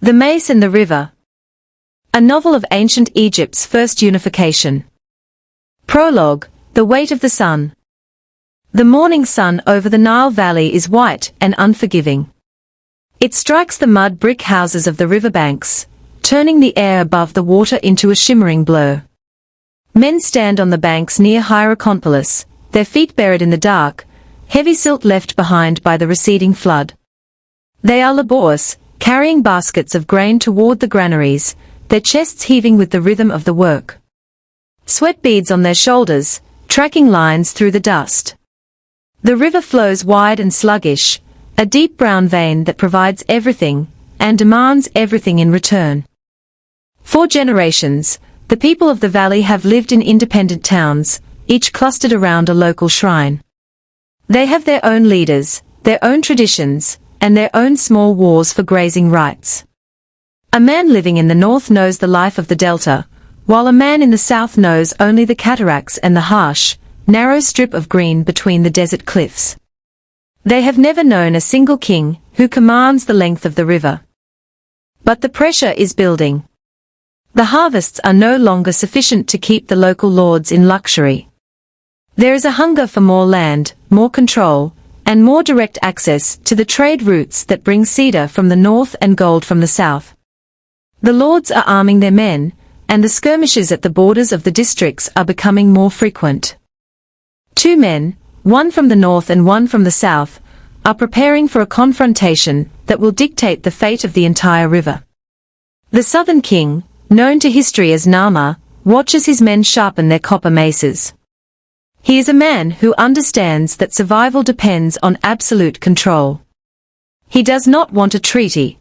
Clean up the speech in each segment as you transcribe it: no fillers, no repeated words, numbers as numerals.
The Mace and the River. A novel of ancient Egypt's first unification. Prologue, the weight of the sun. The morning sun over the Nile Valley is white and unforgiving. It strikes the mud brick houses of the riverbanks, turning the air above the water into a shimmering blur. Men stand on the banks near Hierakonpolis, their feet buried in the dark, heavy silt left behind by the receding flood. They are laborious, carrying baskets of grain toward the granaries, their chests heaving with the rhythm of the work. Sweat beads on their shoulders, tracking lines through the dust. The river flows wide and sluggish, a deep brown vein that provides everything, and demands everything in return. For generations, the people of the valley have lived in independent towns, each clustered around a local shrine. They have their own leaders, their own traditions, and their own small wars for grazing rights. A man living in the north knows the life of the delta, while a man in the south knows only the cataracts and the harsh, narrow strip of green between the desert cliffs. They have never known a single king who commands the length of the river. But the pressure is building. The harvests are no longer sufficient to keep the local lords in luxury. There is a hunger for more land, more control, and more direct access to the trade routes that bring cedar from the north and gold from the south. The lords are arming their men, and the skirmishes at the borders of the districts are becoming more frequent. Two men, one from the north and one from the south, are preparing for a confrontation that will dictate the fate of the entire river. The southern king, known to history as Nile, watches his men sharpen their copper maces. He is a man who understands that survival depends on absolute control. He does not want a treaty.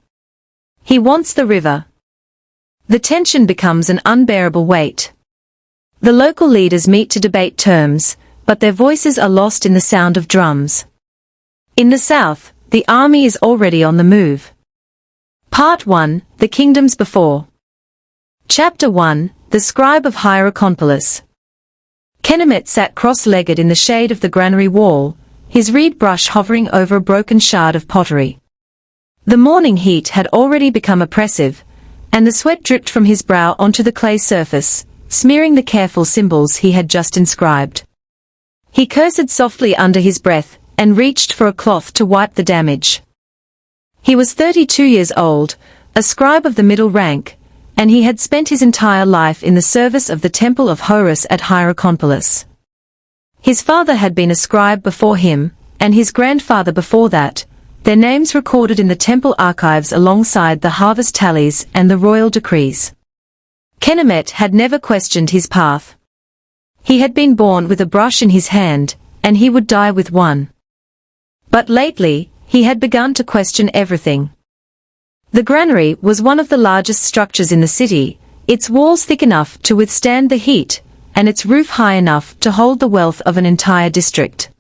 He wants the river. The tension becomes an unbearable weight. The local leaders meet to debate terms, but their voices are lost in the sound of drums. In the south, the army is already on the move. Part 1, The Kingdoms Before. Chapter 1, The Scribe of Hierakonpolis. Kenemet sat cross-legged in the shade of the granary wall, his reed brush hovering over a broken shard of pottery. The morning heat had already become oppressive, and the sweat dripped from his brow onto the clay surface, smearing the careful symbols he had just inscribed. He cursed softly under his breath, and reached for a cloth to wipe the damage. He was 32 years old, a scribe of the middle rank, and he had spent his entire life in the service of the temple of Horus at Hierakonpolis. His father had been a scribe before him, and his grandfather before that, their names recorded in the temple archives alongside the harvest tallies and the royal decrees. Kenemet had never questioned his path. He had been born with a brush in his hand, and he would die with one. But lately, he had begun to question everything. The granary was one of the largest structures in the city, its walls thick enough to withstand the heat, and its roof high enough to hold the wealth of an entire district.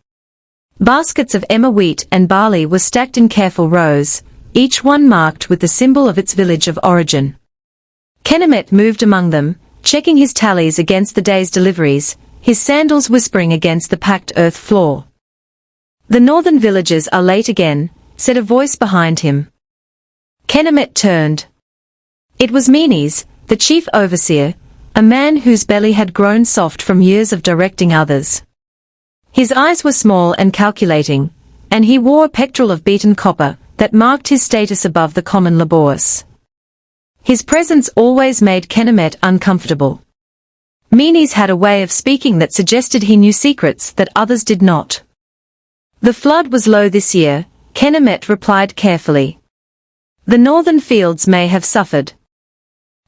Baskets of emmer wheat and barley were stacked in careful rows, each one marked with the symbol of its village of origin. Kenemet moved among them, checking his tallies against the day's deliveries, his sandals whispering against the packed earth floor. "The northern villagers are late again," said a voice behind him. Kenemet turned. It was Menes, the chief overseer, a man whose belly had grown soft from years of directing others. His eyes were small and calculating, and he wore a pectoral of beaten copper that marked his status above the common laborers. His presence always made Kenemet uncomfortable. Menes had a way of speaking that suggested he knew secrets that others did not. "The flood was low this year," Kenemet replied carefully. "The northern fields may have suffered."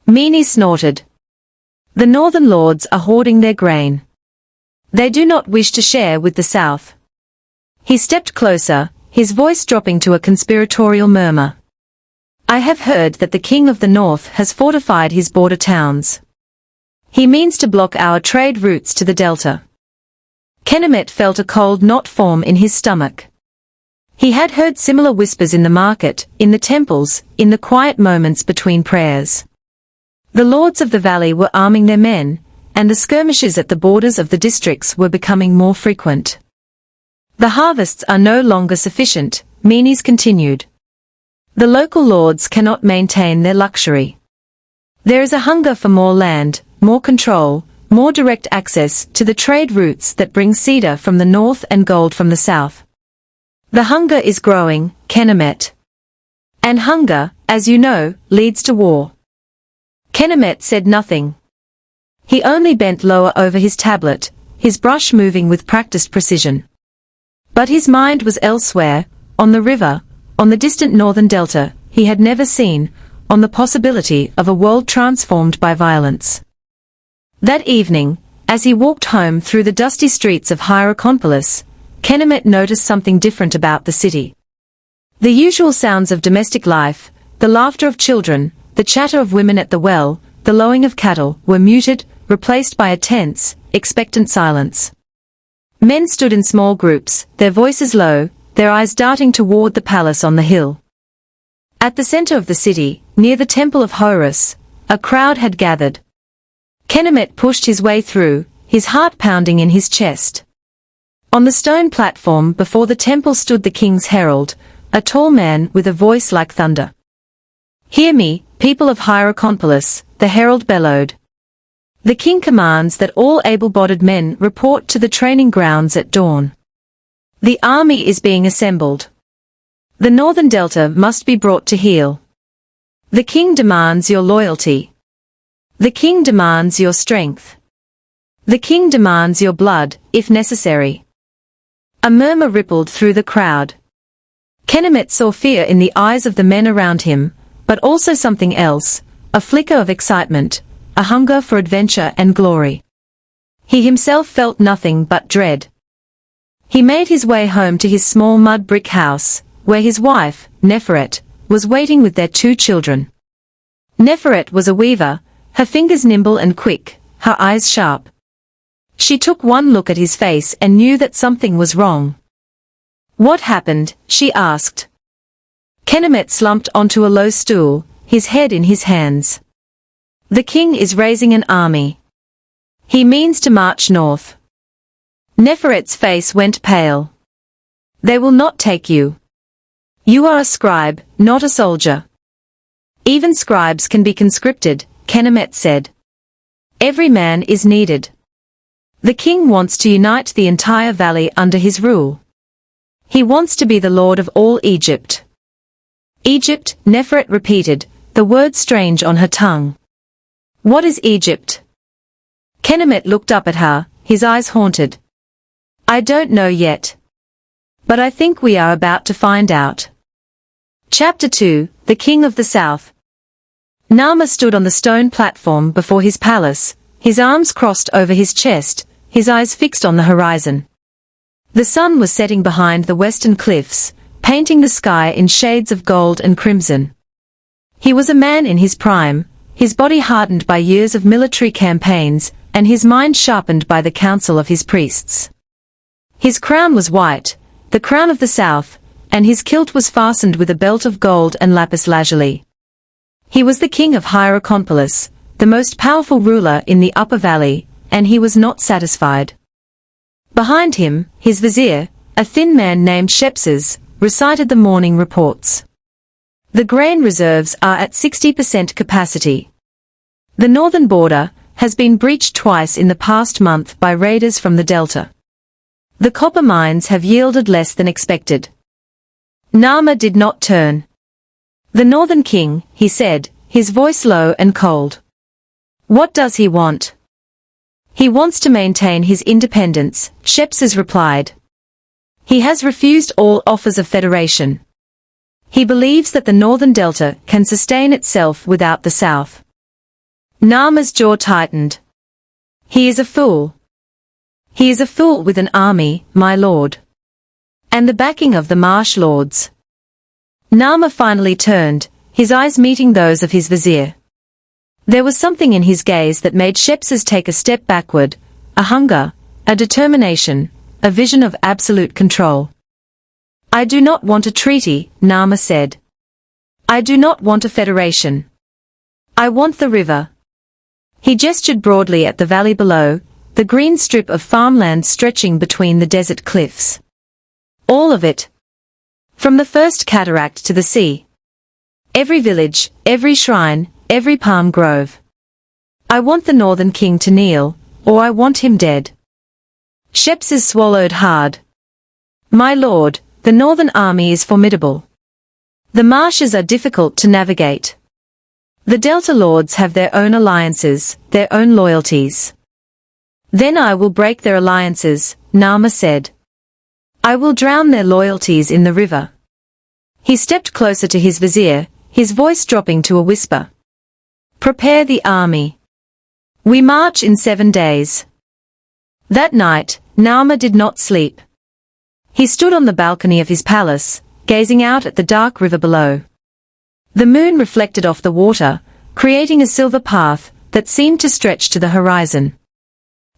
Menes snorted. "The northern lords are hoarding their grain. They do not wish to share with the south." He stepped closer, his voice dropping to a conspiratorial murmur. "I have heard that the king of the north has fortified his border towns. He means to block our trade routes to the delta." Kenemet felt a cold knot form in his stomach. He had heard similar whispers in the market, in the temples, in the quiet moments between prayers. The lords of the valley were arming their men, and the skirmishes at the borders of the districts were becoming more frequent. "The harvests are no longer sufficient," Menes continued. The local lords cannot maintain their luxury. There is a hunger for more land, more control, more direct access to the trade routes that bring cedar from the north and gold from the south. The hunger is growing, Kenemet. And hunger, as you know, leads to war. Kenemet said nothing. He only bent lower over his tablet, his brush moving with practiced precision. But his mind was elsewhere, on the river, on the distant northern delta he had never seen, on the possibility of a world transformed by violence. That evening, as he walked home through the dusty streets of Hierakonpolis, Kenemet noticed something different about the city. The usual sounds of domestic life, the laughter of children, the chatter of women at the well, the lowing of cattle, were muted, replaced by a tense, expectant silence. Men stood in small groups, their voices low, their eyes darting toward the palace on the hill. At the center of the city, near the temple of Horus, a crowd had gathered. Kenemet pushed his way through, his heart pounding in his chest. On the stone platform before the temple stood the king's herald, a tall man with a voice like thunder. "Hear me, people of Hierakonpolis," the herald bellowed. "The king commands that all able-bodied men report to the training grounds at dawn. The army is being assembled. The northern delta must be brought to heel. The king demands your loyalty. The king demands your strength. The king demands your blood, if necessary." A murmur rippled through the crowd. Kenemet saw fear in the eyes of the men around him, but also something else, a flicker of excitement, a hunger for adventure and glory. He himself felt nothing but dread. He made his way home to his small mud brick house, where his wife, Neferet, was waiting with their 2 children. Neferet was a weaver, her fingers nimble and quick, her eyes sharp. She took one look at his face and knew that something was wrong. "What happened?" she asked. Kenemet slumped onto a low stool, his head in his hands. "The king is raising an army. He means to march north." Neferet's face went pale. "They will not take you. You are a scribe, not a soldier." "Even scribes can be conscripted," Kenemet said. "Every man is needed. The king wants to unite the entire valley under his rule. He wants to be the lord of all Egypt." "Egypt," Neferet repeated, the word strange on her tongue. "What is Egypt?" Kenemet looked up at her, his eyes haunted. "I don't know yet. But I think we are about to find out." Chapter 2, The King of the South. Nama stood on the stone platform before his palace, his arms crossed over his chest, his eyes fixed on the horizon. The sun was setting behind the western cliffs, painting the sky in shades of gold and crimson. He was a man in his prime, his body hardened by years of military campaigns, and his mind sharpened by the counsel of his priests. His crown was white, the crown of the south, and his kilt was fastened with a belt of gold and lapis lazuli. He was the king of Hierakonpolis, the most powerful ruler in the upper valley, and he was not satisfied. Behind him, his vizier, a thin man named Shepses, recited the morning reports. The grain reserves are at 60% capacity. The northern border has been breached twice in the past month by raiders from the delta. The copper mines have yielded less than expected. Nama did not turn. "The northern king," he said, his voice low and cold. "What does he want?" "He wants to maintain his independence," Shepses replied. "He has refused all offers of federation. He believes that the northern delta can sustain itself without the south." Nama's jaw tightened. "He is a fool. He is a fool with an army, my lord. And the backing of the marsh lords." Nama finally turned, his eyes meeting those of his vizier. There was something in his gaze that made Shepses take a step backward, a hunger, a determination, a vision of absolute control. "I do not want a treaty," Nama said. "I do not want a federation. I want the river." He gestured broadly at the valley below, the green strip of farmland stretching between the desert cliffs. "All of it. From the first cataract to the sea. Every village, every shrine, every palm grove. I want the northern king to kneel, or I want him dead. Shepses swallowed hard. My lord, the northern army is formidable. The marshes are difficult to navigate. The Delta lords have their own alliances, their own loyalties. Then I will break their alliances, Nama said. I will drown their loyalties in the river. He stepped closer to his vizier, his voice dropping to a whisper. Prepare the army. We march in 7 days. That night, Nama did not sleep. He stood on the balcony of his palace, gazing out at the dark river below. The moon reflected off the water, creating a silver path that seemed to stretch to the horizon.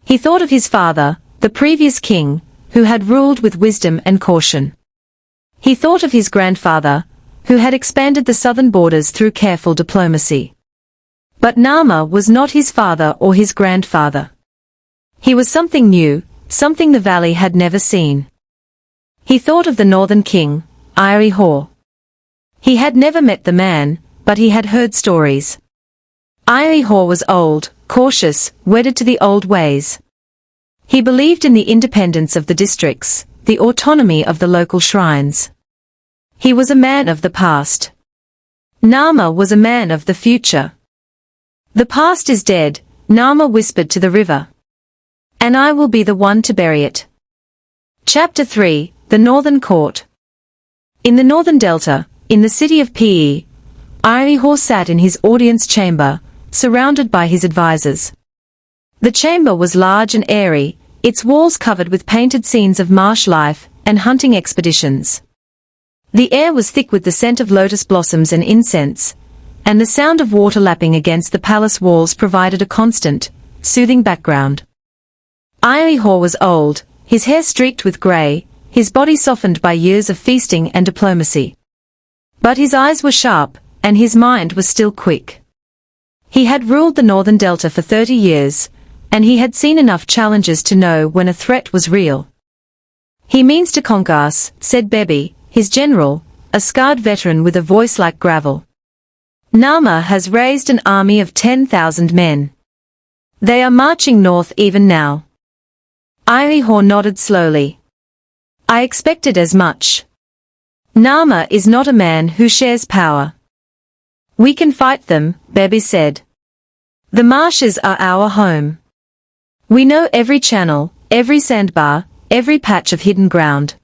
He thought of his father, the previous king, who had ruled with wisdom and caution. He thought of his grandfather, who had expanded the southern borders through careful diplomacy. But Nama was not his father or his grandfather. He was something new, something the valley had never seen. He thought of the northern king, Hierakonpolis. He had never met the man, but he had heard stories. Hierakonpolis was old, cautious, wedded to the old ways. He believed in the independence of the districts, the autonomy of the local shrines. He was a man of the past. Nama was a man of the future. The past is dead, Nama whispered to the river. And I will be the one to bury it. Chapter 3, The Northern Court. In the northern delta, in the city of Pe, Hierakonpolis sat in his audience chamber, surrounded by his advisors. The chamber was large and airy, its walls covered with painted scenes of marsh life and hunting expeditions. The air was thick with the scent of lotus blossoms and incense, and the sound of water lapping against the palace walls provided a constant, soothing background. Hierakonpolis was old, his hair streaked with grey, his body softened by years of feasting and diplomacy. But his eyes were sharp, and his mind was still quick. He had ruled the northern delta for 30 years, and he had seen enough challenges to know when a threat was real. He means to conquer us, said Bebi, his general, a scarred veteran with a voice like gravel. Nama has raised an army of 10,000 men. They are marching north even now. Hierakonpolis nodded slowly. I expected as much. Nama is not a man who shares power. We can fight them, Bebi said. The marshes are our home. We know every channel, every sandbar, every patch of hidden ground.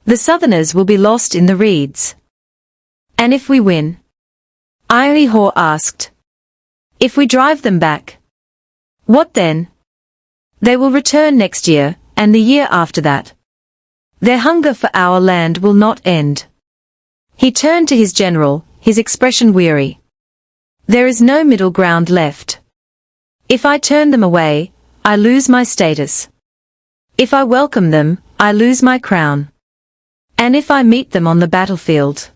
The southerners will be lost in the reeds. And if we win? Hierakonpolis asked. If we drive them back? What then? They will return next year, and the year after that. Their hunger for our land will not end. He turned to his general, his expression weary. There is no middle ground left. If I turn them away, I lose my status. If I welcome them, I lose my crown. And if I meet them on the battlefield?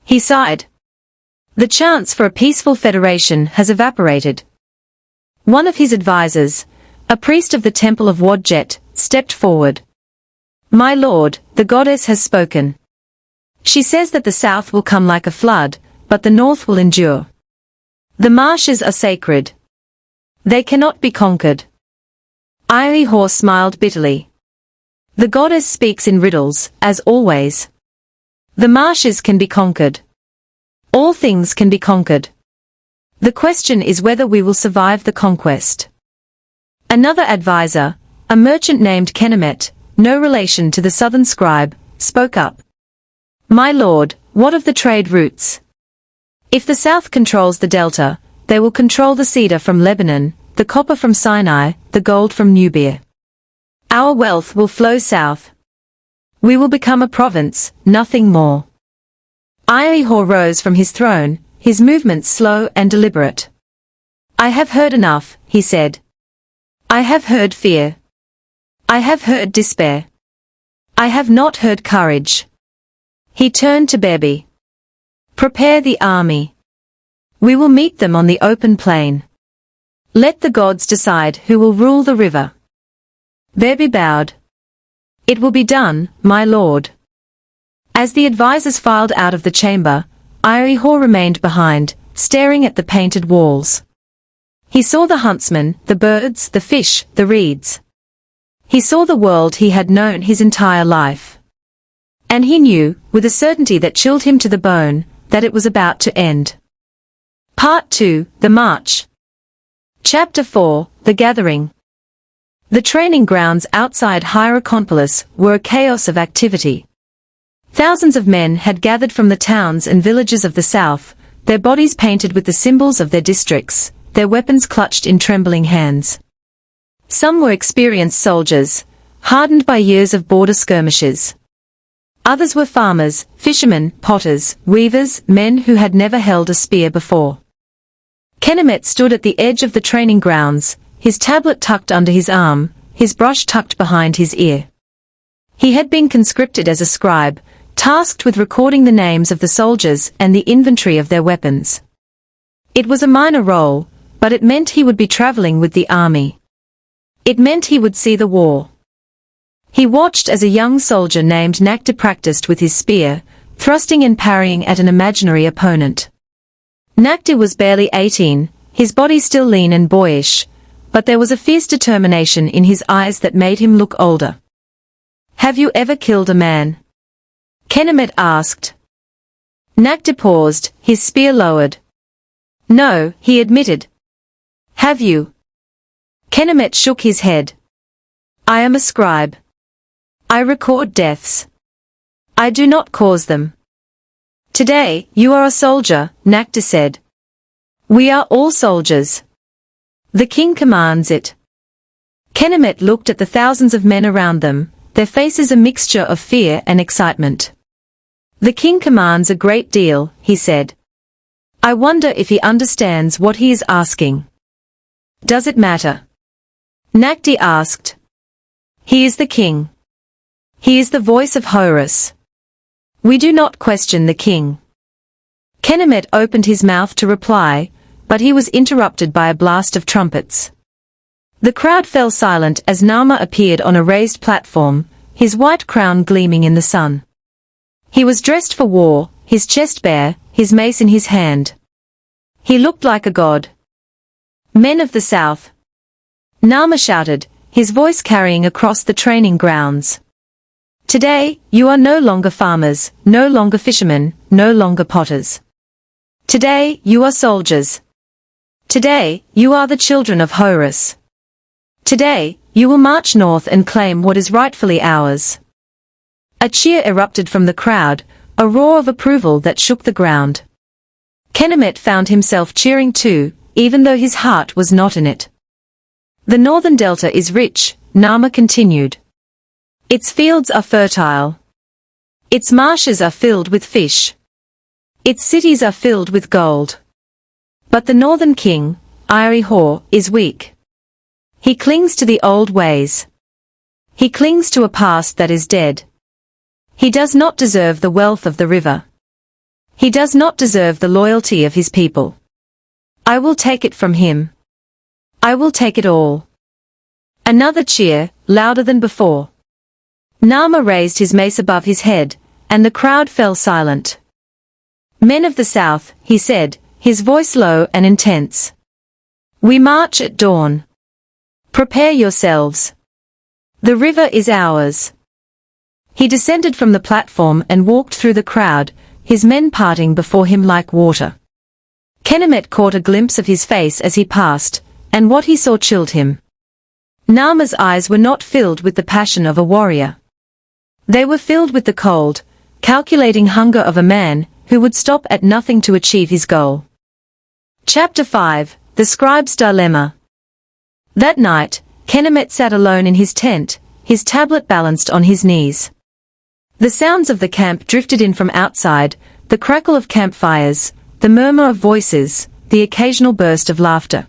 He sighed. The chance for a peaceful federation has evaporated. One of his advisors, a priest of the temple of Wadjet, stepped forward. My lord, the goddess has spoken. She says that the south will come like a flood, but the north will endure. The marshes are sacred. They cannot be conquered. Hierakonpolis smiled bitterly. The goddess speaks in riddles, as always. The marshes can be conquered. All things can be conquered. The question is whether we will survive the conquest. Another advisor, a merchant named Kenemet, no relation to the southern scribe, spoke up. My lord, what of the trade routes? If the south controls the delta, they will control the cedar from Lebanon, the copper from Sinai, the gold from Nubia. Our wealth will flow south. We will become a province, nothing more. Hierakonpolis rose from his throne, his movements slow and deliberate. I have heard enough, he said. I have heard fear. I have heard despair. I have not heard courage. He turned to Bebi. Prepare the army. We will meet them on the open plain. Let the gods decide who will rule the river. Bebi bowed. It will be done, my lord. As the advisors filed out of the chamber, Hierakonpolis remained behind, staring at the painted walls. He saw the huntsmen, the birds, the fish, the reeds. He saw the world he had known his entire life. And he knew, with a certainty that chilled him to the bone, that it was about to end. Part 2, The March. Chapter 4, The Gathering. The training grounds outside Hierakonpolis were a chaos of activity. Thousands of men had gathered from the towns and villages of the south, their bodies painted with the symbols of their districts, their weapons clutched in trembling hands. Some were experienced soldiers, hardened by years of border skirmishes. Others were farmers, fishermen, potters, weavers, men who had never held a spear before. Kenneth stood at the edge of the training grounds, his tablet tucked under his arm, his brush tucked behind his ear. He had been conscripted as a scribe, tasked with recording the names of the soldiers and the inventory of their weapons. It was a minor role, but it meant he would be traveling with the army. It meant he would see the war. He watched as a young soldier named Nile practiced with his spear, thrusting and parrying at an imaginary opponent. Nile was barely 18, his body still lean and boyish, but there was a fierce determination in his eyes that made him look older. "Have you ever killed a man?" Kenneth asked. Nile paused, his spear lowered. "No," he admitted. "Have you?" Kenneth shook his head. "I am a scribe. I record deaths. I do not cause them." "Today, you are a soldier," Nile said. "We are all soldiers. The king commands it." Kenneth looked at the thousands of men around them, their faces a mixture of fear and excitement. "The king commands a great deal," he said. "I wonder if he understands what he is asking." "Does it matter?" Nile asked. "He is the king. He is the voice of Horus. We do not question the king." Kenneth opened his mouth to reply, but he was interrupted by a blast of trumpets. The crowd fell silent as Nile appeared on a raised platform, his white crown gleaming in the sun. He was dressed for war, his chest bare, his mace in his hand. He looked like a god. "Men of the south!" Nile shouted, his voice carrying across the training grounds. "Today, you are no longer farmers, no longer fishermen, no longer potters. Today, you are soldiers. Today, you are the children of Horus. Today, you will march north and claim what is rightfully ours." A cheer erupted from the crowd, a roar of approval that shook the ground. Kenneth found himself cheering too, even though his heart was not in it. "The northern delta is rich," Nile continued. "Its fields are fertile. Its marshes are filled with fish. Its cities are filled with gold. But the northern king, Hierakonpolis, is weak. He clings to the old ways. He clings to a past that is dead. He does not deserve the wealth of the river. He does not deserve the loyalty of his people. I will take it from him. I will take it all." Another cheer, louder than before. Nile raised his mace above his head, and the crowd fell silent. "Men of the south," he said, his voice low and intense. "We march at dawn. Prepare yourselves. The river is ours." He descended from the platform and walked through the crowd, his men parting before him like water. Kenneth caught a glimpse of his face as he passed, and what he saw chilled him. Nile's eyes were not filled with the passion of a warrior. They were filled with the cold, calculating hunger of a man who would stop at nothing to achieve his goal. Chapter 5, The Scribe's Dilemma. That night, Kenneth sat alone in his tent, his tablet balanced on his knees. The sounds of the camp drifted in from outside, the crackle of campfires, the murmur of voices, the occasional burst of laughter.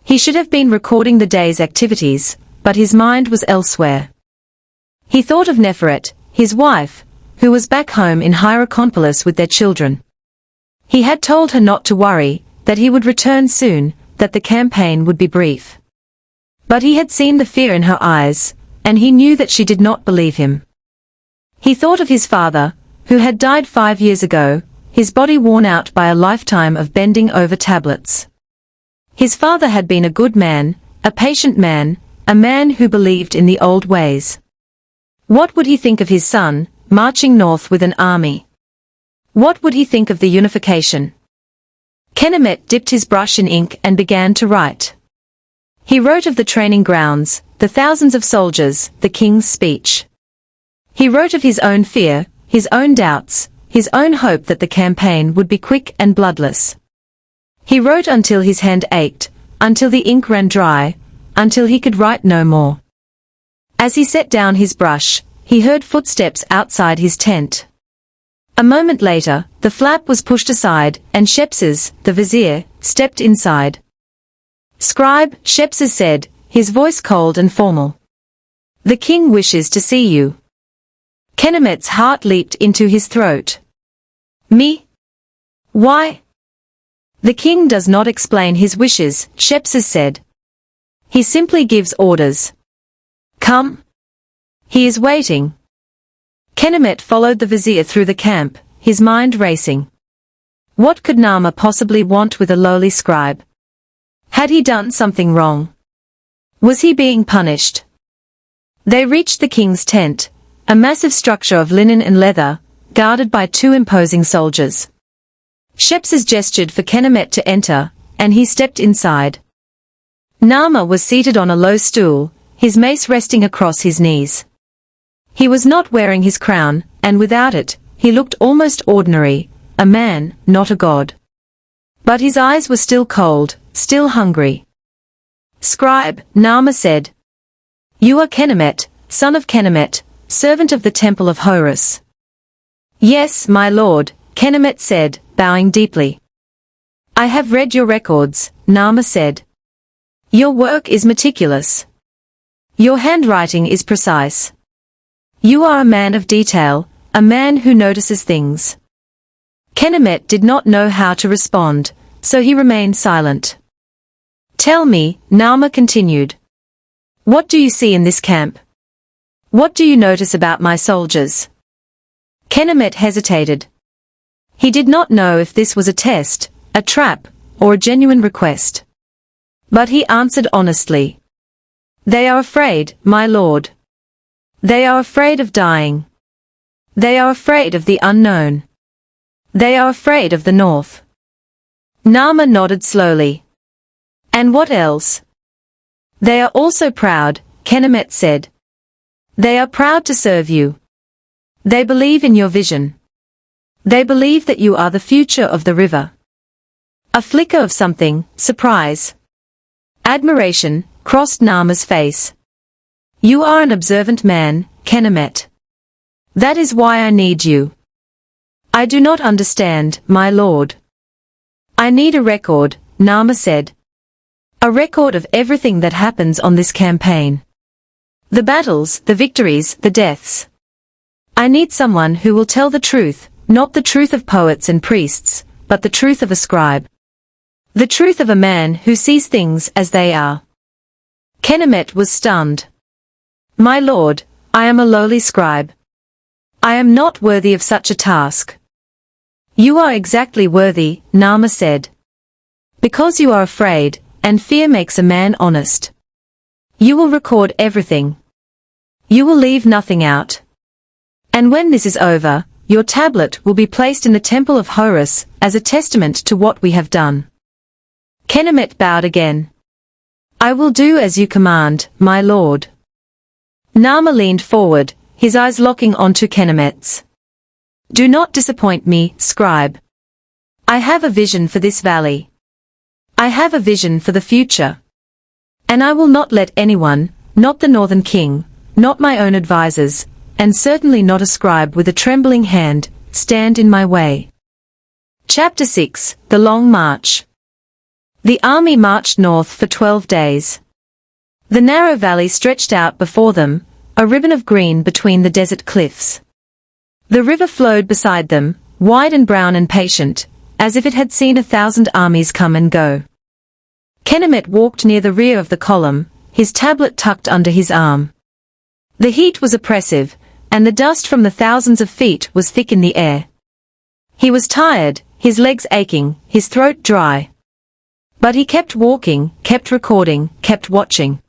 He should have been recording the day's activities, but his mind was elsewhere. He thought of Neferet, his wife, who was back home in Hierakonpolis with their children. He had told her not to worry, that he would return soon, that the campaign would be brief. But he had seen the fear in her eyes, and he knew that she did not believe him. He thought of his father, who had died 5 years ago, his body worn out by a lifetime of bending over tablets. His father had been a good man, a patient man, a man who believed in the old ways. What would he think of his son, marching north with an army? What would he think of the unification? Kenneth dipped his brush in ink and began to write. He wrote of the training grounds, the thousands of soldiers, the king's speech. He wrote of his own fear, his own doubts, his own hope that the campaign would be quick and bloodless. He wrote until his hand ached, until the ink ran dry, until he could write no more. As he set down his brush, he heard footsteps outside his tent. A moment later, the flap was pushed aside, and Shepses, the vizier, stepped inside. "Scribe," Shepses said, his voice cold and formal. "The king wishes to see you." Kenneth's heart leaped into his throat. "Me? Why?" "The king does not explain his wishes," Shepses said. "He simply gives orders. Come. He is waiting." Kenneth followed the vizier through the camp, his mind racing. What could Nama possibly want with a lowly scribe? Had he done something wrong? Was he being punished? They reached the king's tent, a massive structure of linen and leather, guarded by 2 imposing soldiers. Shepses gestured for Kenneth to enter, and he stepped inside. Nama was seated on a low stool, his mace resting across his knees. He was not wearing his crown, and without it, he looked almost ordinary, a man, not a god. But his eyes were still cold, still hungry. "Scribe," Nama said. "You are Kenneth, son of Kenneth, servant of the temple of Horus." "Yes, my lord," Kenneth said, bowing deeply. "I have read your records," Nama said. "Your work is meticulous. Your handwriting is precise. You are a man of detail, a man who notices things." Kenneth did not know how to respond, so he remained silent. "Tell me," Nama continued. "What do you see in this camp? What do you notice about my soldiers?" Kenneth hesitated. He did not know if this was a test, a trap, or a genuine request. But he answered honestly. "They are afraid, my lord. They are afraid of dying. They are afraid of the unknown. They are afraid of the north." Nama nodded slowly. "And what else?" "They are also proud," Kenneth said. "They are proud to serve you. They believe in your vision. They believe that you are the future of the river." A flicker of something, surprise, admiration, crossed Nama's face. "You are an observant man, Kenneth. That is why I need you." "I do not understand, my lord." "I need a record," Nama said. "A record of everything that happens on this campaign. The battles, the victories, the deaths. I need someone who will tell the truth, not the truth of poets and priests, but the truth of a scribe. The truth of a man who sees things as they are." Kenneth was stunned. "My lord, I am a lowly scribe. I am not worthy of such a task." "You are exactly worthy," Nama said. "Because you are afraid, and fear makes a man honest. You will record everything. You will leave nothing out. And when this is over, your tablet will be placed in the temple of Horus as a testament to what we have done." Kenneth bowed again. "I will do as you command, my lord." Nama leaned forward, his eyes locking onto Kenneth's. "Do not disappoint me, scribe. I have a vision for this valley. I have a vision for the future. And I will not let anyone, not the Northern King, not my own advisors, and certainly not a scribe with a trembling hand, stand in my way." Chapter 6, The Long March. The army marched north for 12 days. The narrow valley stretched out before them, a ribbon of green between the desert cliffs. The river flowed beside them, wide and brown and patient, as if it had seen 1,000 armies come and go. Kenneth walked near the rear of the column, his tablet tucked under his arm. The heat was oppressive, and the dust from the thousands of feet was thick in the air. He was tired, his legs aching, his throat dry. But he kept walking, kept recording, kept watching.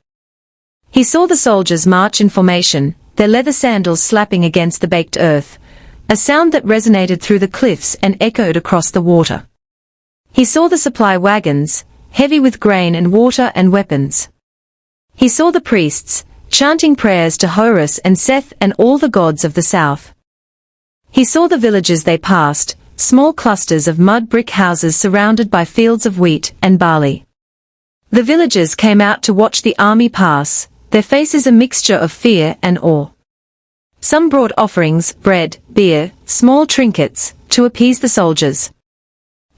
He saw the soldiers march in formation, their leather sandals slapping against the baked earth, a sound that resonated through the cliffs and echoed across the water. He saw the supply wagons, heavy with grain and water and weapons. He saw the priests, chanting prayers to Horus and Seth and all the gods of the south. He saw the villages they passed, small clusters of mud brick houses surrounded by fields of wheat and barley. The villagers came out to watch the army pass, their faces a mixture of fear and awe. Some brought offerings, bread, beer, small trinkets, to appease the soldiers.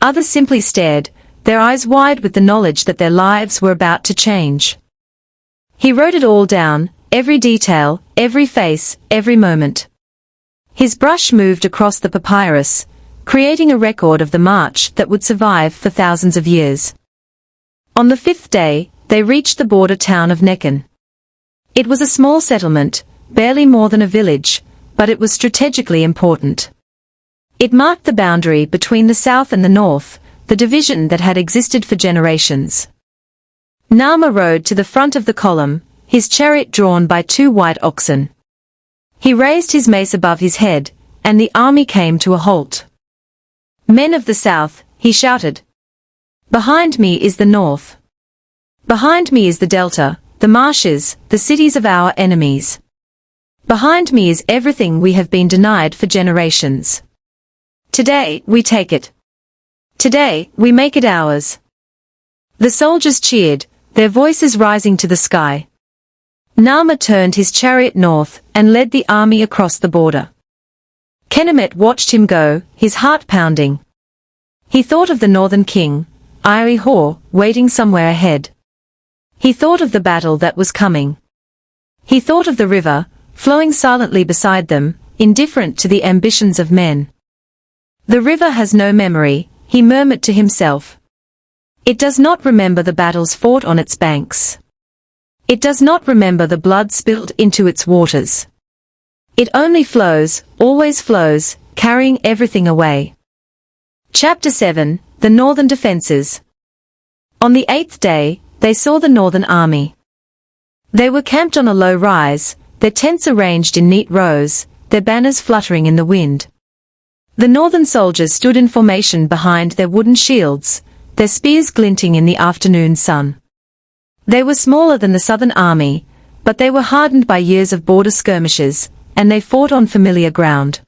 Others simply stared, their eyes wide with the knowledge that their lives were about to change. He wrote it all down, every detail, every face, every moment. His brush moved across the papyrus, creating a record of the march that would survive for thousands of years. On the 5th day, they reached the border town of Nekhen. It was a small settlement, barely more than a village, but it was strategically important. It marked the boundary between the south and the north, the division that had existed for generations. Nama rode to the front of the column, his chariot drawn by 2 white oxen. He raised his mace above his head, and the army came to a halt. "Men of the south," he shouted. "Behind me is the north. Behind me is the delta, the marshes, the cities of our enemies. Behind me is everything we have been denied for generations. Today, we take it. Today, we make it ours." The soldiers cheered, their voices rising to the sky. Nama turned his chariot north and led the army across the border. Kenemet watched him go, his heart pounding. He thought of the northern king, Iri-Hor, waiting somewhere ahead. He thought of the battle that was coming. He thought of the river, flowing silently beside them, indifferent to the ambitions of men. "The river has no memory," he murmured to himself. "It does not remember the battles fought on its banks. It does not remember the blood spilled into its waters. It only flows, always flows, carrying everything away." Chapter 7, The Northern Defenses. On the 8th day, they saw the northern army. They were camped on a low rise, their tents arranged in neat rows, their banners fluttering in the wind. The northern soldiers stood in formation behind their wooden shields, their spears glinting in the afternoon sun. They were smaller than the southern army, but they were hardened by years of border skirmishes, and they fought on familiar ground.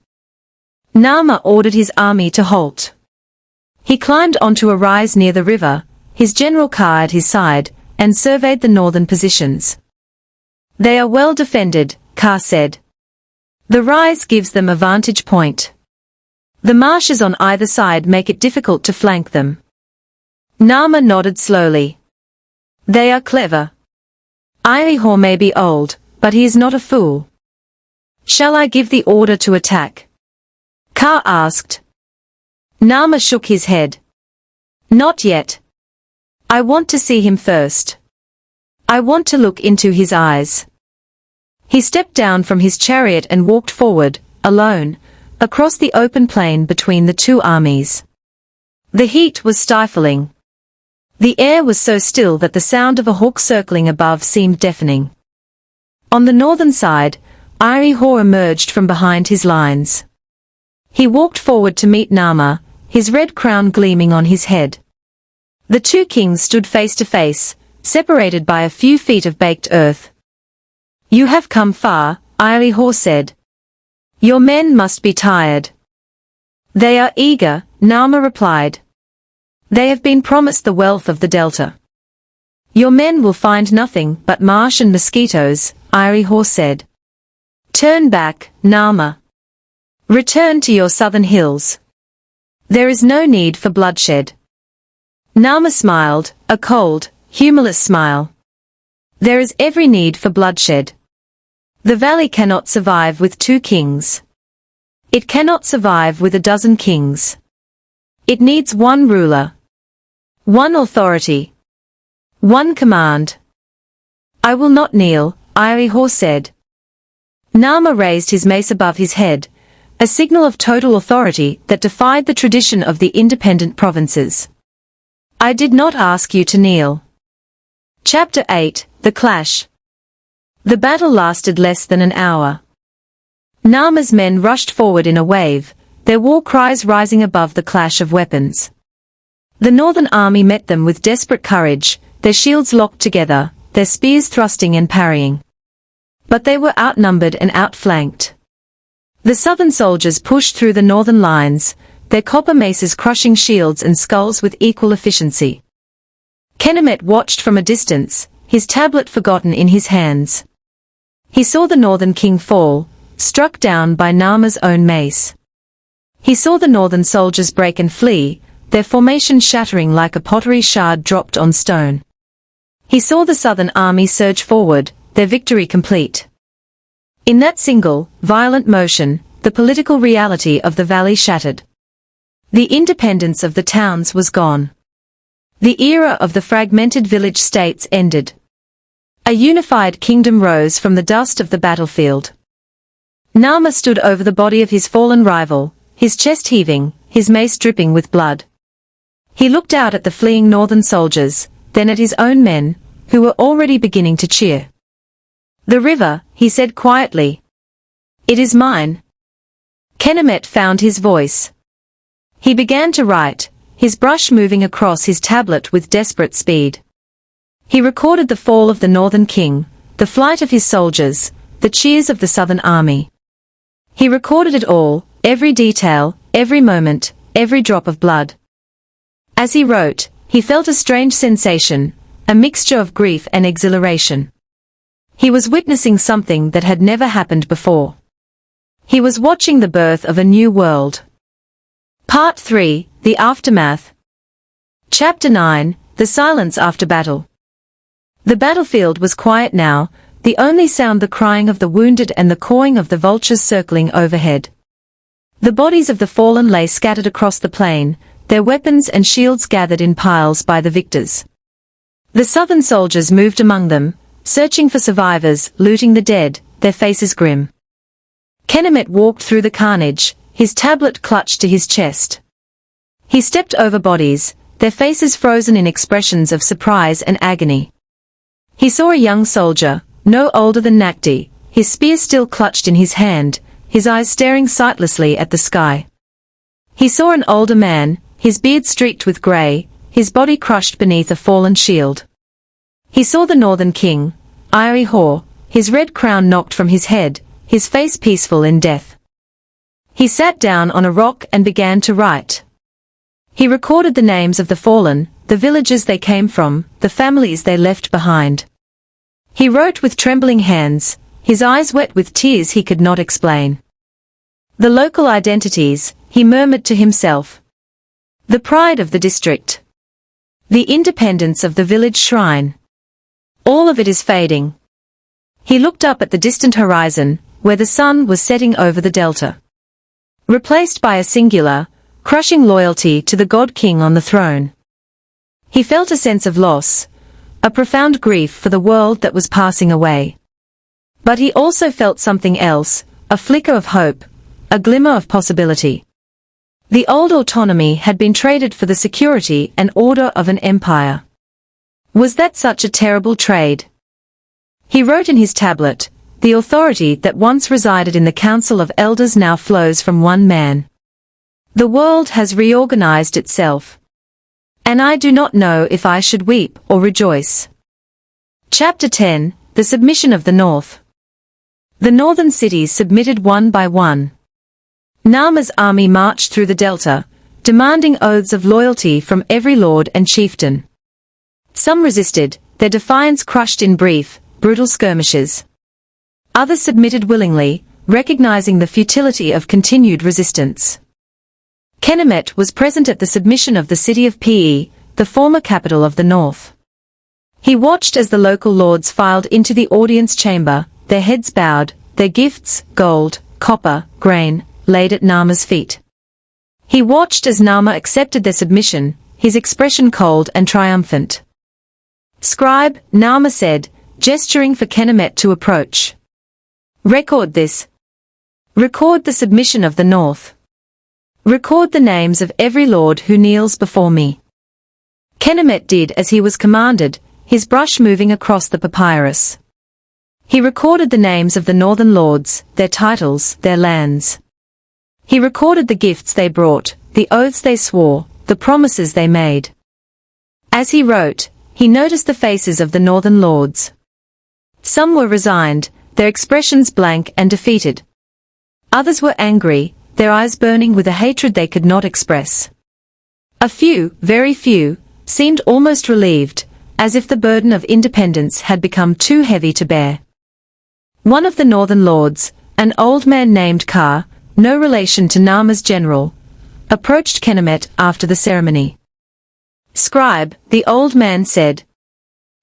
Nama ordered his army to halt. He climbed onto a rise near the river, his general Ka at his side, and surveyed the northern positions. "They are well defended," Ka said. "The rise gives them a vantage point. The marshes on either side make it difficult to flank them." Nama nodded slowly. "They are clever. Iri-Hor may be old, but he is not a fool." "Shall I give the order to attack?" Ka asked. Nama shook his head. "Not yet. I want to see him first. I want to look into his eyes." He stepped down from his chariot and walked forward, alone, across the open plain between the 2 armies. The heat was stifling. The air was so still that the sound of a hawk circling above seemed deafening. On the northern side, Iri-Hor emerged from behind his lines. He walked forward to meet Nama, his red crown gleaming on his head. The 2 kings stood face to face, separated by a few feet of baked earth. "You have come far," Iri-Hor said. "Your men must be tired." "They are eager," Nama replied. "They have been promised the wealth of the delta." "Your men will find nothing but marsh and mosquitoes," Iri-Hor said. "Turn back, Nama. Return to your southern hills. There is no need for bloodshed." Nama smiled, a cold, humorless smile. "There is every need for bloodshed. The valley cannot survive with 2 kings. It cannot survive with a dozen kings. It needs one ruler. One authority. One command." "I will not kneel," Iri-Hor said. Nama raised his mace above his head, a signal of total authority that defied the tradition of the independent provinces. I did not ask you to kneel. Chapter 8, The Clash. The battle lasted less than an hour. Nama's men rushed forward in a wave, their war cries rising above the clash of weapons. The northern army met them with desperate courage, their shields locked together, their spears thrusting and parrying. But they were outnumbered and outflanked. The southern soldiers pushed through the northern lines, their copper maces crushing shields and skulls with equal efficiency. Kenemet watched from a distance, his tablet forgotten in his hands. He saw the northern king fall, struck down by Nama's own mace. He saw the northern soldiers break and flee, their formation shattering like a pottery shard dropped on stone. He saw the southern army surge forward, their victory complete. In that single, violent motion, the political reality of the valley shattered. The independence of the towns was gone. The era of the fragmented village states ended. A unified kingdom rose from the dust of the battlefield. Nama stood over the body of his fallen rival, his chest heaving, his mace dripping with blood. He looked out at the fleeing northern soldiers, then at his own men, who were already beginning to cheer. "The river," he said quietly. "It is mine." Kenemet found his voice. He began to write, his brush moving across his tablet with desperate speed. He recorded the fall of the northern king, the flight of his soldiers, the cheers of the southern army. He recorded it all, every detail, every moment, every drop of blood. As he wrote, he felt a strange sensation, a mixture of grief and exhilaration. He was witnessing something that had never happened before. He was watching the birth of a new world. Part 3, The Aftermath. Chapter 9, The Silence After Battle. The battlefield was quiet now, the only sound the crying of the wounded and the cawing of the vultures circling overhead. The bodies of the fallen lay scattered across the plain, their weapons and shields gathered in piles by the victors. The southern soldiers moved among them, searching for survivors, looting the dead, their faces grim. Kenemet walked through the carnage, his tablet clutched to his chest. He stepped over bodies, their faces frozen in expressions of surprise and agony. He saw a young soldier, no older than Nakdi, his spear still clutched in his hand, his eyes staring sightlessly at the sky. He saw an older man, his beard streaked with grey, his body crushed beneath a fallen shield. He saw the northern king, Hor, his red crown knocked from his head, his face peaceful in death. He sat down on a rock and began to write. He recorded the names of the fallen, the villages they came from, the families they left behind. He wrote with trembling hands, his eyes wet with tears he could not explain. The local identities, he murmured to himself. The pride of the district. The independence of the village shrine. All of it is fading. He looked up at the distant horizon, where the sun was setting over the delta. Replaced by a singular, crushing loyalty to the god-king on the throne. He felt a sense of loss, a profound grief for the world that was passing away. But he also felt something else, a flicker of hope, a glimmer of possibility. The old autonomy had been traded for the security and order of an empire. Was that such a terrible trade? He wrote in his tablet, the authority that once resided in the Council of Elders now flows from one man. The world has reorganized itself. And I do not know if I should weep or rejoice. Chapter 10, The Submission of the North. The northern cities submitted one by one. Nama's army marched through the delta, demanding oaths of loyalty from every lord and chieftain. Some resisted, their defiance crushed in brief, brutal skirmishes. Others submitted willingly, recognizing the futility of continued resistance. Kenemet was present at the submission of the city of Pe, the former capital of the north. He watched as the local lords filed into the audience chamber, their heads bowed, their gifts, gold, copper, grain, laid at Nama's feet. He watched as Nama accepted their submission, his expression cold and triumphant. "Scribe," Nama said, gesturing for Kenemet to approach. "Record this." Record the submission of the north. Record the names of every lord who kneels before me. Kenemet did as he was commanded, his brush moving across the papyrus. He recorded the names of the northern lords, their titles, their lands. He recorded the gifts they brought, the oaths they swore, the promises they made. As he wrote, he noticed the faces of the northern lords. Some were resigned, their expressions blank and defeated. Others were angry, their eyes burning with a hatred they could not express. A few, very few, seemed almost relieved, as if the burden of independence had become too heavy to bear. One of the northern lords, an old man named Ka, no relation to Nama's general, approached Kenemet after the ceremony. "Scribe," the old man said,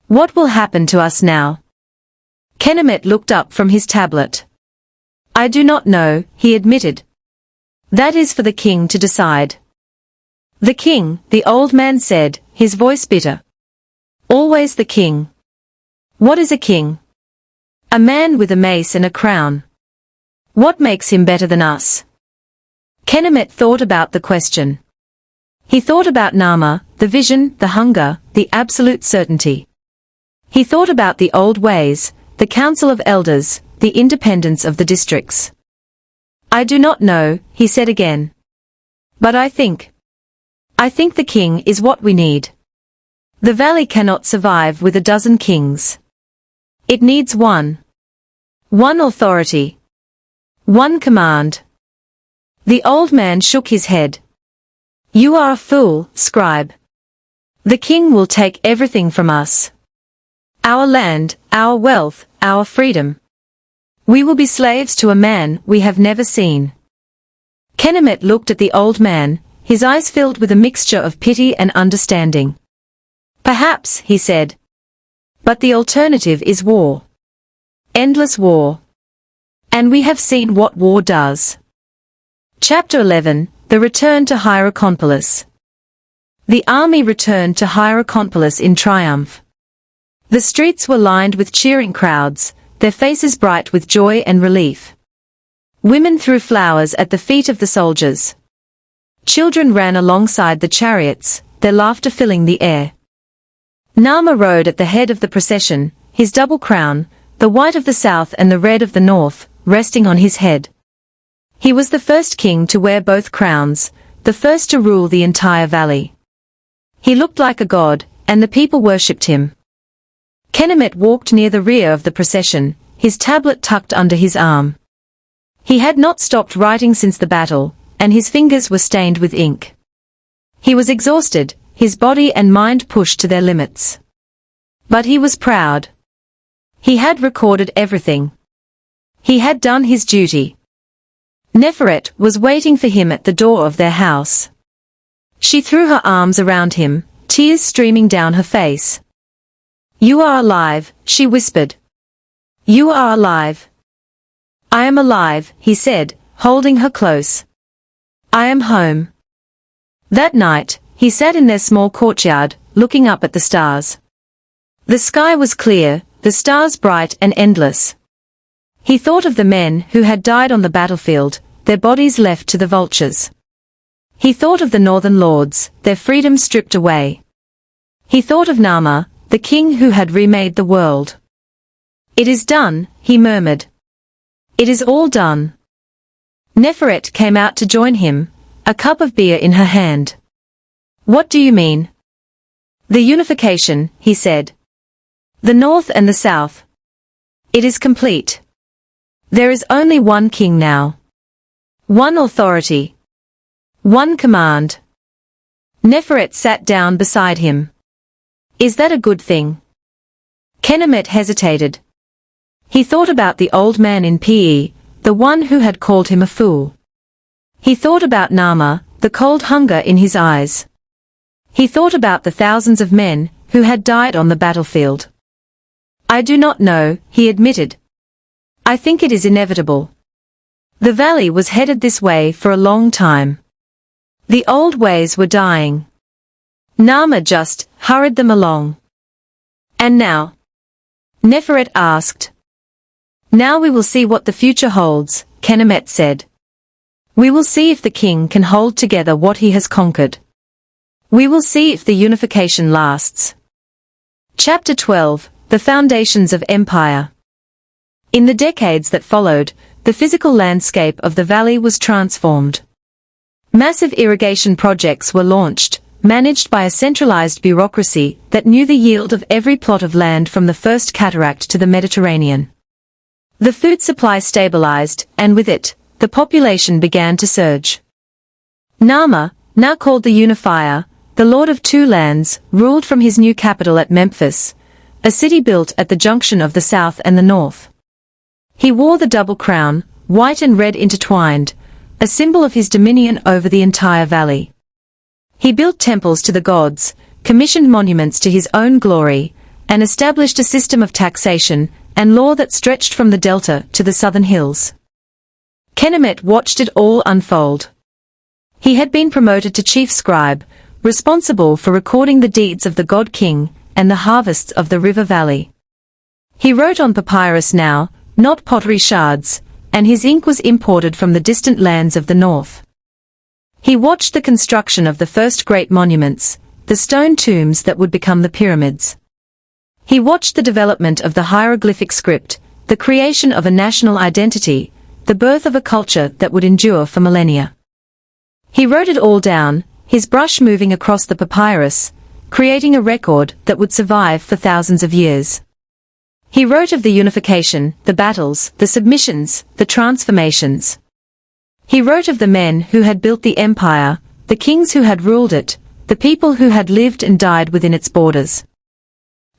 "what will happen to us now?" Kenemet looked up from his tablet. "I do not know," he admitted. "That is for the king to decide." "The king," the old man said, his voice bitter. "Always the king." "What is a king?" "A man with a mace and a crown." "What makes him better than us?" Kenemet thought about the question. He thought about Nama, the vision, the hunger, the absolute certainty. He thought about the old ways, the council of elders, the independence of the districts. "I do not know," he said again. "But I think the king is what we need. The valley cannot survive with a dozen kings. It needs one. One authority. One command." The old man shook his head. "You are a fool, scribe. The king will take everything from us. Our land, our wealth, our freedom. We will be slaves to a man we have never seen." Kenemet looked at the old man, his eyes filled with a mixture of pity and understanding. "Perhaps," he said. "But the alternative is war. Endless war. And we have seen what war does." Chapter 11, The Return to Hierakonpolis. The army returned to Hierakonpolis in triumph. The streets were lined with cheering crowds, their faces bright with joy and relief. Women threw flowers at the feet of the soldiers. Children ran alongside the chariots, their laughter filling the air. Nama rode at the head of the procession, his double crown, the white of the south and the red of the north, resting on his head. He was the first king to wear both crowns, the first to rule the entire valley. He looked like a god, and the people worshipped him. Kenemet walked near the rear of the procession, his tablet tucked under his arm. He had not stopped writing since the battle, and his fingers were stained with ink. He was exhausted, his body and mind pushed to their limits. But he was proud. He had recorded everything. He had done his duty. Neferet was waiting for him at the door of their house. She threw her arms around him, tears streaming down her face. "You are alive," she whispered. "You are alive." "I am alive," he said, holding her close. "I am home." That night, he sat in their small courtyard, looking up at the stars. The sky was clear, the stars bright and endless. He thought of the men who had died on the battlefield, their bodies left to the vultures. He thought of the northern lords, their freedom stripped away. He thought of Nama, the king who had remade the world. "It is done," he murmured. "It is all done." Neferet came out to join him, a cup of beer in her hand. "What do you mean?" "The unification," he said. "The north and the south. It is complete. There is only one king now. One authority. One command." Neferet sat down beside him. "Is that a good thing?" Kenemet hesitated. He thought about the old man in PE, the one who had called him a fool. He thought about Nama, the cold hunger in his eyes. He thought about the thousands of men who had died on the battlefield. "I do not know," he admitted. "I think it is inevitable. The valley was headed this way for a long time. The old ways were dying. Nama just hurried them along." "And now?" Neferet asked. "Now we will see what the future holds," Kenemet said. We will see if the king can hold together what he has conquered. We will see if the unification lasts. Chapter 12, The Foundations of Empire. In the decades that followed, the physical landscape of the valley was transformed. Massive irrigation projects were launched, managed by a centralized bureaucracy that knew the yield of every plot of land from the first cataract to the Mediterranean. The food supply stabilized, and with it, the population began to surge. Nama, now called the Unifier, the Lord of Two Lands, ruled from his new capital at Memphis, a city built at the junction of the south and the north. He wore the double crown, white and red intertwined, a symbol of his dominion over the entire valley. He built temples to the gods, commissioned monuments to his own glory, and established a system of taxation and law that stretched from the delta to the southern hills. Kenemet watched it all unfold. He had been promoted to chief scribe, responsible for recording the deeds of the god king and the harvests of the river valley. He wrote on papyrus now, not pottery shards, and his ink was imported from the distant lands of the north. He watched the construction of the first great monuments, the stone tombs that would become the pyramids. He watched the development of the hieroglyphic script, the creation of a national identity, the birth of a culture that would endure for millennia. He wrote it all down, his brush moving across the papyrus, creating a record that would survive for thousands of years. He wrote of the unification, the battles, the submissions, the transformations. He wrote of the men who had built the empire, the kings who had ruled it, the people who had lived and died within its borders.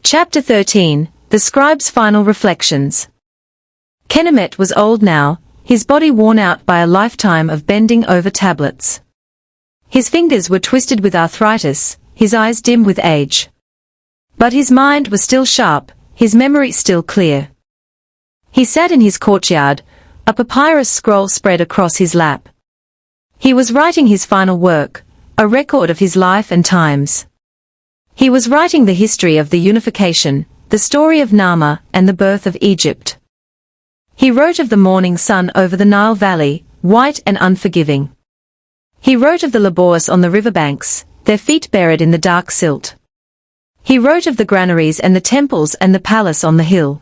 Chapter 13, The Scribe's Final Reflections. Kenemet was old now, his body worn out by a lifetime of bending over tablets. His fingers were twisted with arthritis, his eyes dim with age. But his mind was still sharp, his memory still clear. He sat in his courtyard, a papyrus scroll spread across his lap. He was writing his final work, a record of his life and times. He was writing the history of the unification, the story of Nama and the birth of Egypt. He wrote of the morning sun over the Nile valley, white and unforgiving. He wrote of the laborious on the riverbanks, their feet buried in the dark silt. He wrote of the granaries and the temples and the palace on the hill.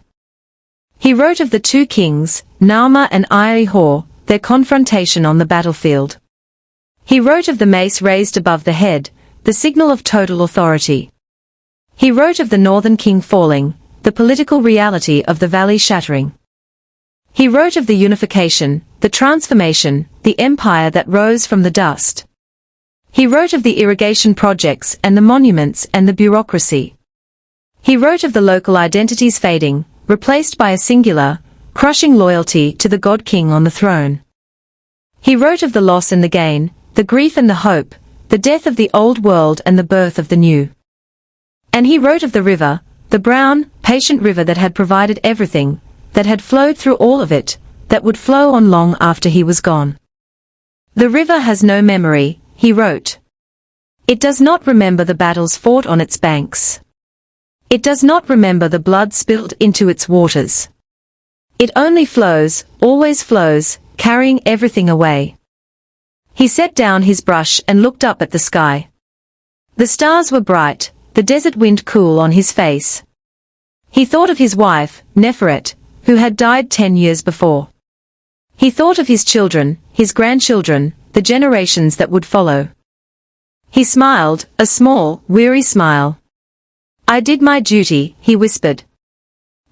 He wrote of the two kings, Nama and Hor, their confrontation on the battlefield. He wrote of the mace raised above the head, the signal of total authority. He wrote of the northern king falling, the political reality of the valley shattering. He wrote of the unification, the transformation, the empire that rose from the dust. He wrote of the irrigation projects and the monuments and the bureaucracy. He wrote of the local identities fading, replaced by a singular, crushing loyalty to the god king on the throne. He wrote of the loss and the gain, the grief and the hope, the death of the old world and the birth of the new. And he wrote of the river, the brown, patient river that had provided everything, that had flowed through all of it, that would flow on long after he was gone. The river has no memory, he wrote. It does not remember the battles fought on its banks. It does not remember the blood spilled into its waters. It only flows, always flows, carrying everything away. He set down his brush and looked up at the sky. The stars were bright, the desert wind cool on his face. He thought of his wife, Neferet, who had died 10 years before. He thought of his children, his grandchildren, the generations that would follow. He smiled, a small, weary smile. I did my duty, he whispered.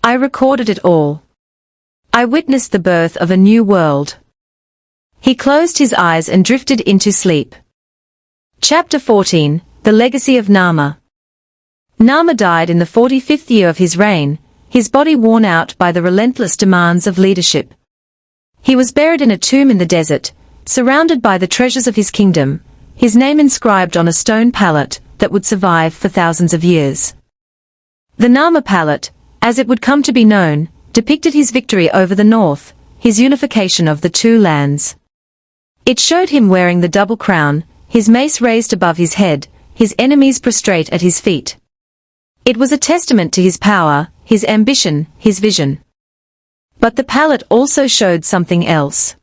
I recorded it all. I witnessed the birth of a new world. He closed his eyes and drifted into sleep. Chapter 14, The Legacy of Nama. Nama died in the 45th year of his reign, his body worn out by the relentless demands of leadership. He was buried in a tomb in the desert, surrounded by the treasures of his kingdom, his name inscribed on a stone pallet that would survive for thousands of years. The Nama pallet, as it would come to be known, depicted his victory over the north, his unification of the two lands. It showed him wearing the double crown, his mace raised above his head, his enemies prostrate at his feet. It was a testament to his power, his ambition, his vision. But the palette also showed something else.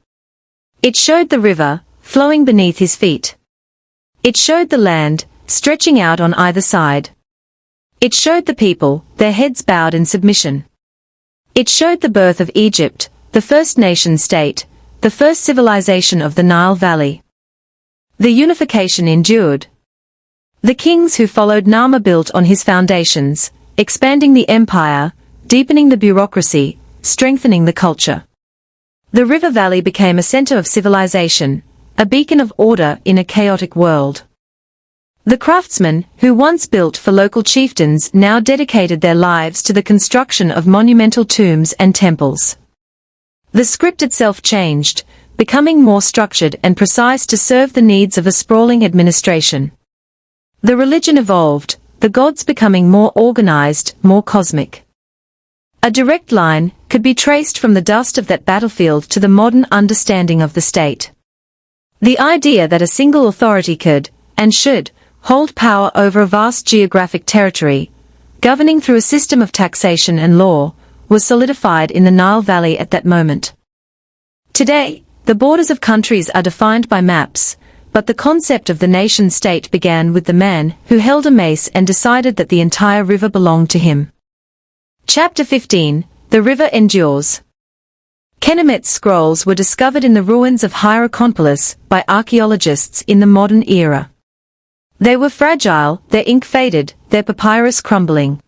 It showed the river, flowing beneath his feet. It showed the land, stretching out on either side. It showed the people, their heads bowed in submission. It showed the birth of Egypt, the first nation-state, the first civilization of the Nile Valley. The unification endured. The kings who followed Nama built on his foundations, expanding the empire, deepening the bureaucracy, strengthening the culture. The river valley became a center of civilization, a beacon of order in a chaotic world. The craftsmen, who once built for local chieftains, now dedicated their lives to the construction of monumental tombs and temples. The script itself changed, becoming more structured and precise to serve the needs of a sprawling administration. The religion evolved, the gods becoming more organized, more cosmic. A direct line could be traced from the dust of that battlefield to the modern understanding of the state. The idea that a single authority could, and should, hold power over a vast geographic territory, governing through a system of taxation and law, was solidified in the Nile Valley at that moment. Today, the borders of countries are defined by maps, but the concept of the nation-state began with the man who held a mace and decided that the entire river belonged to him. Chapter 15, The River Endures. Kenemet's scrolls were discovered in the ruins of Hierakonpolis by archaeologists in the modern era. They were fragile, their ink faded, their papyrus crumbling.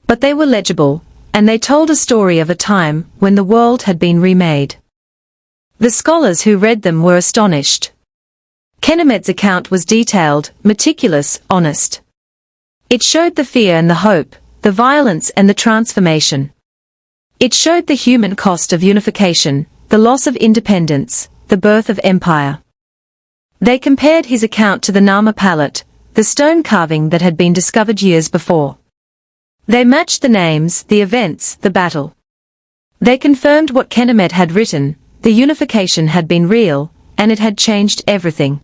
But they were legible, and they told a story of a time when the world had been remade. The scholars who read them were astonished. Kenemet's account was detailed, meticulous, honest. It showed the fear and the hope, the violence and the transformation. It showed the human cost of unification, the loss of independence, the birth of empire. They compared his account to the Nama palette, the stone carving that had been discovered years before. They matched the names, the events, the battle. They confirmed what Kenemet had written: the unification had been real, and it had changed everything.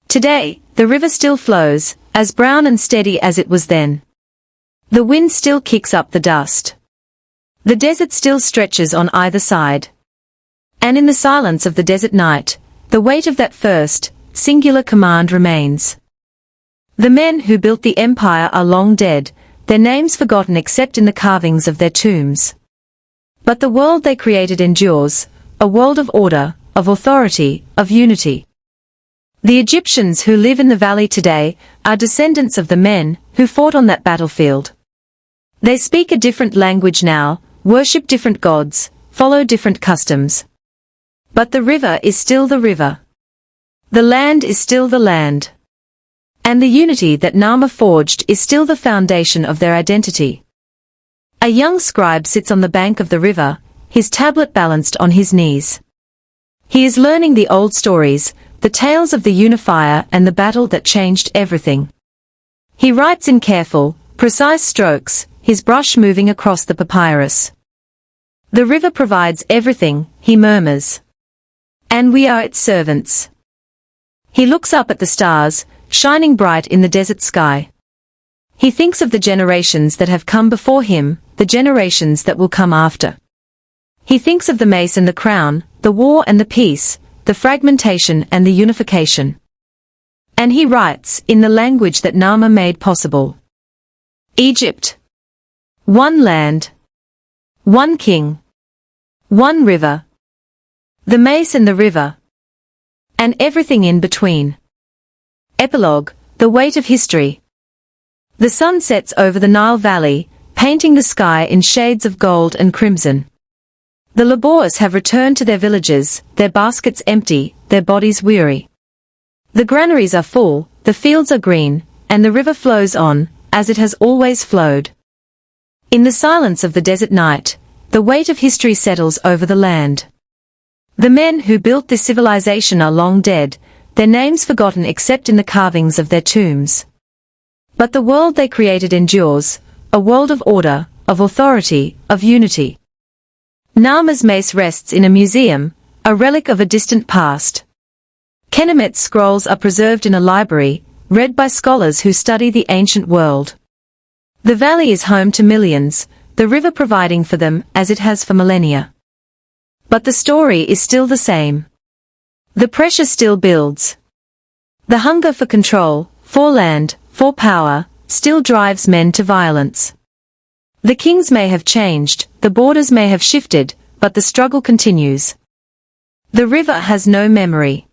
Today, the river still flows, as brown and steady as it was then. The wind still kicks up the dust. The desert still stretches on either side. And in the silence of the desert night, the weight of that first, singular command remains. The men who built the empire are long dead, their names forgotten except in the carvings of their tombs. But the world they created endures, a world of order, of authority, of unity. The Egyptians who live in the valley today are descendants of the men who fought on that battlefield. They speak a different language now, worship different gods, follow different customs. But the river is still the river. The land is still the land. And the unity that Nama forged is still the foundation of their identity. A young scribe sits on the bank of the river, his tablet balanced on his knees. He is learning the old stories, the tales of the unifier and the battle that changed everything. He writes in careful, precise strokes, his brush moving across the papyrus. The river provides everything, he murmurs. And we are its servants. He looks up at the stars, shining bright in the desert sky. He thinks of the generations that have come before him, the generations that will come after. He thinks of the mace and the crown, the war and the peace, the fragmentation and the unification. And he writes, in the language that Nama made possible. Egypt. One land. One king. One river. The mace and the river. And everything in between. Epilogue, the weight of history. The sun sets over the Nile Valley, painting the sky in shades of gold and crimson. The laborers have returned to their villages, their baskets empty, their bodies weary. The granaries are full, the fields are green, and the river flows on, as it has always flowed. In the silence of the desert night, the weight of history settles over the land. The men who built this civilization are long dead, their names forgotten except in the carvings of their tombs. But the world they created endures, a world of order, of authority, of unity. Nama's mace rests in a museum, a relic of a distant past. Kenemet's scrolls are preserved in a library, read by scholars who study the ancient world. The valley is home to millions, the river providing for them as it has for millennia. But the story is still the same. The pressure still builds. The hunger for control, for land, for power, still drives men to violence. The kings may have changed, the borders may have shifted, but the struggle continues. The river has no memory.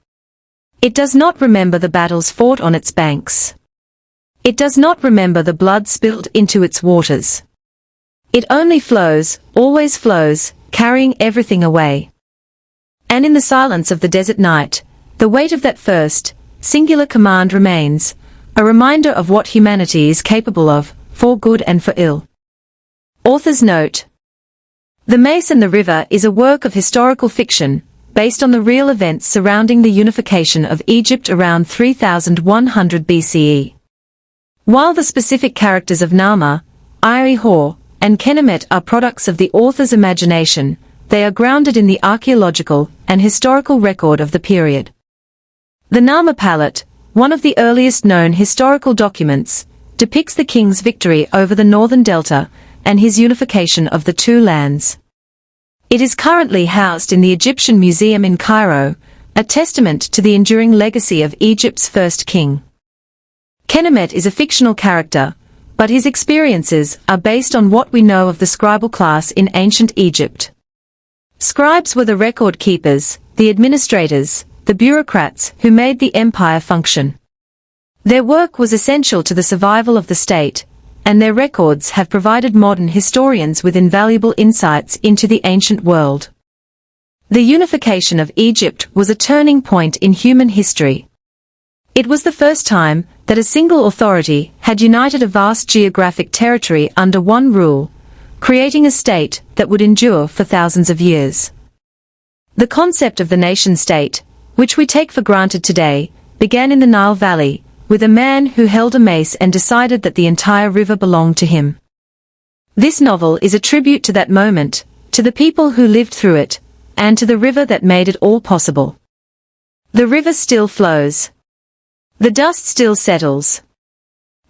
It does not remember the battles fought on its banks. It does not remember the blood spilled into its waters. It only flows, always flows, carrying everything away. And in the silence of the desert night, the weight of that first, singular command remains, a reminder of what humanity is capable of, for good and for ill. Author's note: The Mace and the River is a work of historical fiction, based on the real events surrounding the unification of Egypt around 3100 BCE. While the specific characters of Nalma, Hor, and Kenemet are products of the author's imagination, they are grounded in the archaeological and historical record of the period. The Nalma palette, one of the earliest known historical documents, depicts the king's victory over the northern delta and his unification of the two lands. It is currently housed in the Egyptian Museum in Cairo, a testament to the enduring legacy of Egypt's first king. Kenemet is a fictional character, but his experiences are based on what we know of the scribal class in ancient Egypt. Scribes were the record keepers, the administrators, the bureaucrats who made the empire function. Their work was essential to the survival of the state, and their records have provided modern historians with invaluable insights into the ancient world. The unification of Egypt was a turning point in human history. It was the first time that a single authority had united a vast geographic territory under one rule, creating a state that would endure for thousands of years. The concept of the nation-state, which we take for granted today, began in the Nile Valley, with a man who held a mace and decided that the entire river belonged to him. This novel is a tribute to that moment, to the people who lived through it, and to the river that made it all possible. The river still flows. The dust still settles.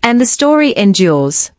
And the story endures.